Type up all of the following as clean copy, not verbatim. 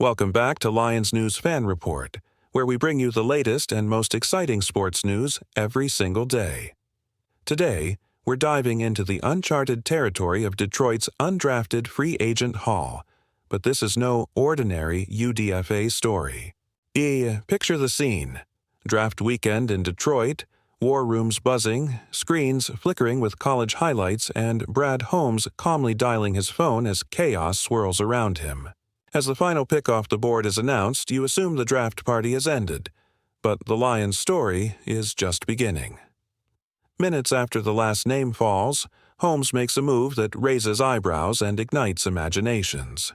Welcome back to Lions News Fan Report, where we bring you the latest and most exciting sports news every single day. Today, we're diving into the uncharted territory of Detroit's undrafted free agent haul, but this is no ordinary UDFA story. Picture the scene. Draft weekend in Detroit, war rooms buzzing, screens flickering with college highlights, and Brad Holmes calmly dialing his phone as chaos swirls around him. As the final pick off the board is announced, you assume the draft party has ended, but the Lions' story is just beginning. Minutes after the last name falls, Holmes makes a move that raises eyebrows and ignites imaginations.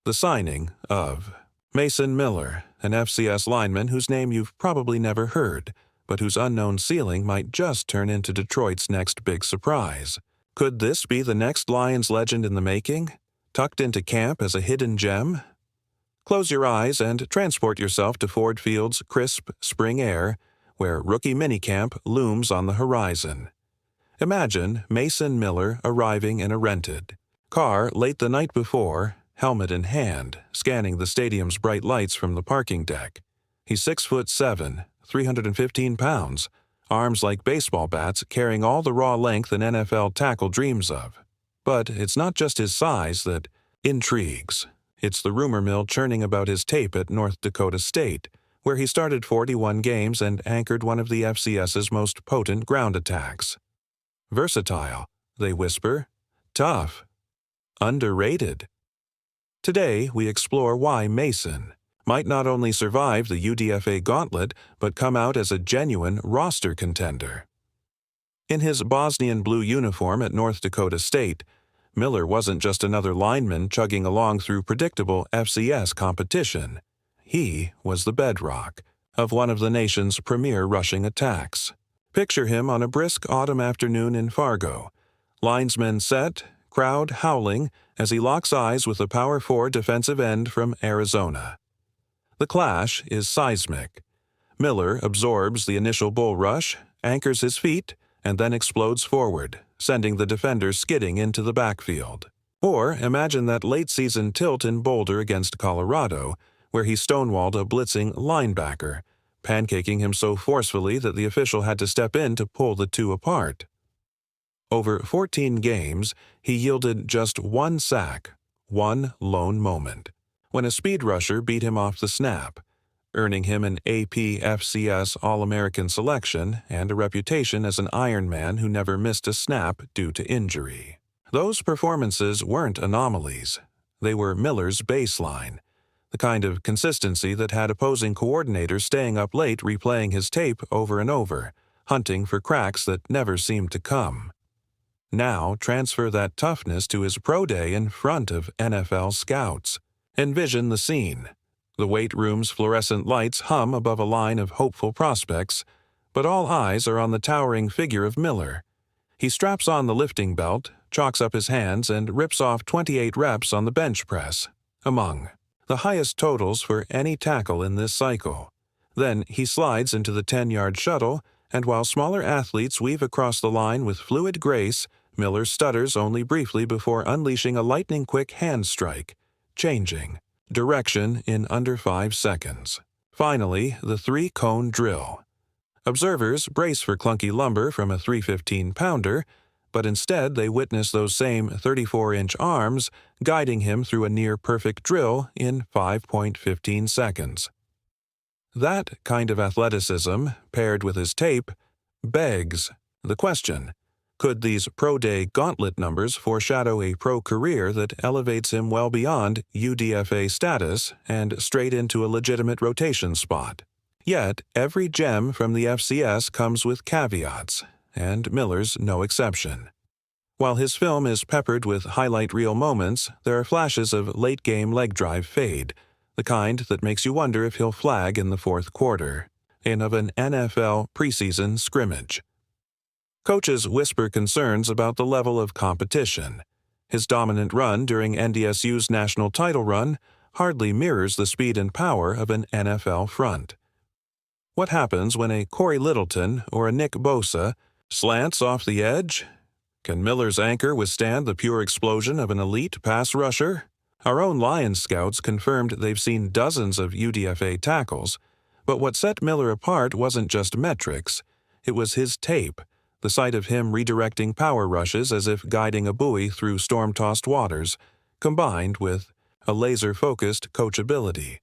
The signing of Mason Miller, an FCS lineman whose name you've probably never heard, but whose unknown ceiling might just turn into Detroit's next big surprise. Could this be the next Lions legend in the making? Tucked into camp as a hidden gem? Close your eyes and transport yourself to Ford Field's crisp spring air, where rookie minicamp looms on the horizon. Imagine Mason Miller arriving in a rented car late the night before, helmet in hand, scanning the stadium's bright lights from the parking deck. He's 6'7", 315 pounds, arms like baseball bats carrying all the raw length an NFL tackle dreams of. But it's not just his size that intrigues. It's the rumor mill churning about his tape at North Dakota State, where he started 41 games and anchored one of the FCS's most potent ground attacks. Versatile, they whisper. Tough. Underrated. Today, we explore why Mason might not only survive the UDFA gauntlet, but come out as a genuine roster contender. In his Bosnian blue uniform at North Dakota State, Miller wasn't just another lineman chugging along through predictable FCS competition. He was the bedrock of one of the nation's premier rushing attacks. Picture him on a brisk autumn afternoon in Fargo. Linesmen set, crowd howling as he locks eyes with a Power 4 defensive end from Arizona. The clash is seismic. Miller absorbs the initial bull rush, anchors his feet, and then explodes forward, sending the defender skidding into the backfield. Or imagine that late-season tilt in Boulder against Colorado, where he stonewalled a blitzing linebacker, pancaking him so forcefully that the official had to step in to pull the two apart. Over 14 games, he yielded just one sack, one lone moment, when a speed rusher beat him off the snap, earning him an AP FCS All-American selection and a reputation as an Iron Man who never missed a snap due to injury. Those performances weren't anomalies. They were Miller's baseline, the kind of consistency that had opposing coordinators staying up late replaying his tape over and over, hunting for cracks that never seemed to come. Now transfer that toughness to his pro day in front of NFL scouts. Envision the scene. The weight room's fluorescent lights hum above a line of hopeful prospects, but all eyes are on the towering figure of Miller. He straps on the lifting belt, chalks up his hands, and rips off 28 reps on the bench press, among the highest totals for any tackle in this cycle. Then he slides into the 10-yard shuttle, and while smaller athletes weave across the line with fluid grace, Miller stutters only briefly before unleashing a lightning-quick hand strike, changing direction in under 5 seconds. Finally, the three-cone drill. Observers brace for clunky lumber from a 315-pounder, but instead they witness those same 34-inch arms guiding him through a near-perfect drill in 5.15 seconds. That kind of athleticism, paired with his tape, begs the question: could these pro day gauntlet numbers foreshadow a pro career that elevates him well beyond UDFA status and straight into a legitimate rotation spot? Yet, every gem from the FCS comes with caveats, and Miller's no exception. While his film is peppered with highlight reel moments, there are flashes of late-game leg drive fade, the kind that makes you wonder if he'll flag in the fourth quarter, and of an NFL preseason scrimmage. Coaches whisper concerns about the level of competition. His dominant run during NDSU's national title run hardly mirrors the speed and power of an NFL front. What happens when a Corey Littleton or a Nick Bosa slants off the edge? Can Miller's anchor withstand the pure explosion of an elite pass rusher? Our own Lions scouts confirmed they've seen dozens of UDFA tackles, but what set Miller apart wasn't just metrics, it was his tape, the sight of him redirecting power rushes as if guiding a buoy through storm-tossed waters, combined with a laser-focused coachability.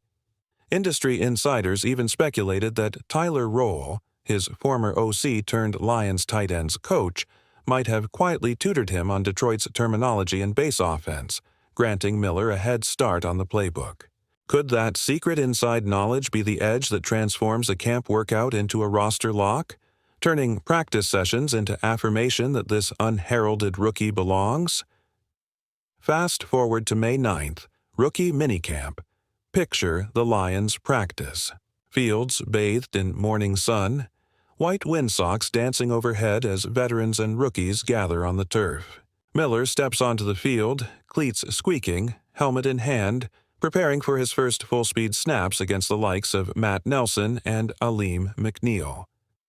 Industry insiders even speculated that Tyler Roll, his former OC turned Lions tight ends coach, might have quietly tutored him on Detroit's terminology and base offense, granting Miller a head start on the playbook. Could that secret inside knowledge be the edge that transforms a camp workout into a roster lock, turning practice sessions into affirmation that this unheralded rookie belongs? Fast forward to May 9th, rookie minicamp. Picture the Lions practice. Fields bathed in morning sun, white windsocks dancing overhead as veterans and rookies gather on the turf. Miller steps onto the field, cleats squeaking, helmet in hand, preparing for his first full-speed snaps against the likes of Matt Nelson and Aleem McNeil.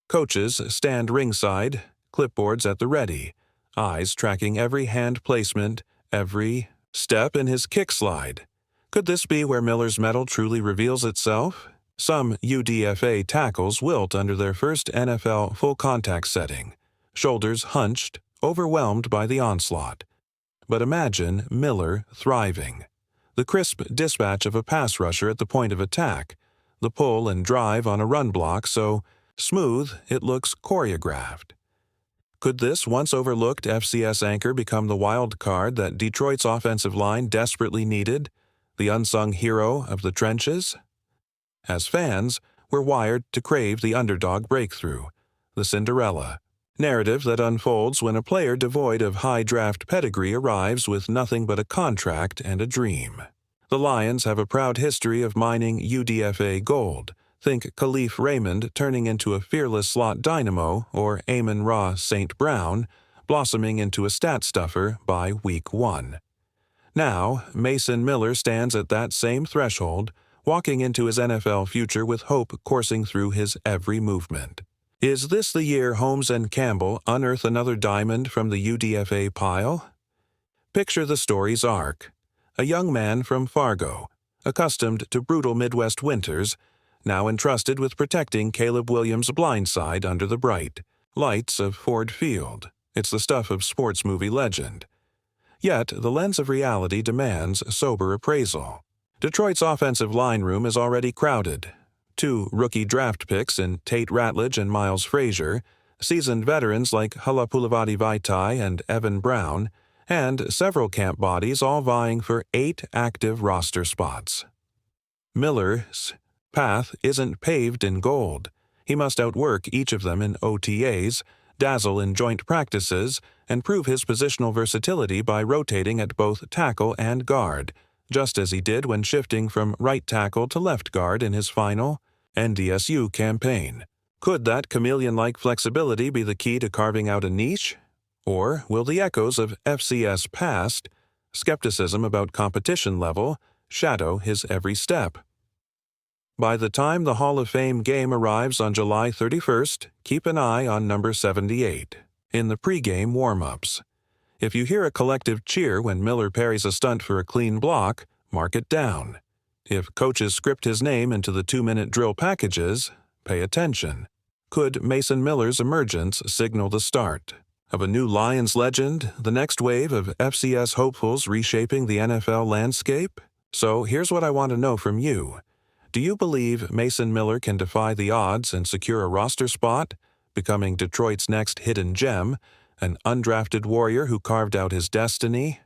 Coaches stand ringside, clipboards at the ready, eyes tracking every hand placement, every step in his kick slide. Could this be where Miller's mettle truly reveals itself? Some UDFA tackles wilt under their first NFL full-contact setting, shoulders hunched, overwhelmed by the onslaught. But imagine Miller thriving. The crisp dispatch of a pass rusher at the point of attack, the pull and drive on a run block so smooth it looks choreographed. Could this once overlooked FCS anchor become the wild card that Detroit's offensive line desperately needed, the unsung hero of the trenches? As fans, we're wired to crave the underdog breakthrough, the Cinderella narrative that unfolds when a player devoid of high draft pedigree arrives with nothing but a contract and a dream. The Lions have a proud history of mining UDFA gold. Think Khalif Raymond turning into a fearless slot dynamo or Amon-Ra St. Brown blossoming into a stat stuffer by week 1. Now, Mason Miller stands at that same threshold, walking into his NFL future with hope coursing through his every movement. Is this the year Holmes and Campbell unearth another diamond from the UDFA pile? Picture the story's arc. A young man from Fargo, accustomed to brutal Midwest winters, now entrusted with protecting Caleb Williams' blindside under the bright lights of Ford Field. It's the stuff of sports movie legend. Yet, the lens of reality demands sober appraisal. Detroit's offensive line room is already crowded. 2 rookie draft picks in Tate Ratledge and Miles Frazier, seasoned veterans like Halapoulivaati Vaitai and Evan Brown, and several camp bodies all vying for 8 active roster spots. Miller's path isn't paved in gold. He must outwork each of them in OTAs, dazzle in joint practices, and prove his positional versatility by rotating at both tackle and guard, just as he did when shifting from right tackle to left guard in his final NDSU campaign. Could that chameleon-like flexibility be the key to carving out a niche? Or will the echoes of FCS past, skepticism about competition level, shadow his every step? By the time the Hall of Fame game arrives on July 31st, keep an eye on number 78 in the pregame warm-ups. If you hear a collective cheer when Miller parries a stunt for a clean block, mark it down. If coaches script his name into the 2-minute drill packages, pay attention. Could Mason Miller's emergence signal the start of a new Lions legend, the next wave of FCS hopefuls reshaping the NFL landscape? So here's what I want to know from you. Do you believe Mason Miller can defy the odds and secure a roster spot, becoming Detroit's next hidden gem, an undrafted warrior who carved out his destiny?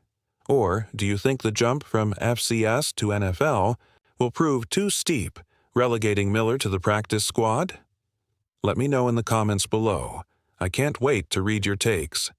Or do you think the jump from FCS to NFL will prove too steep, relegating Miller to the practice squad? Let me know in the comments below. I can't wait to read your takes.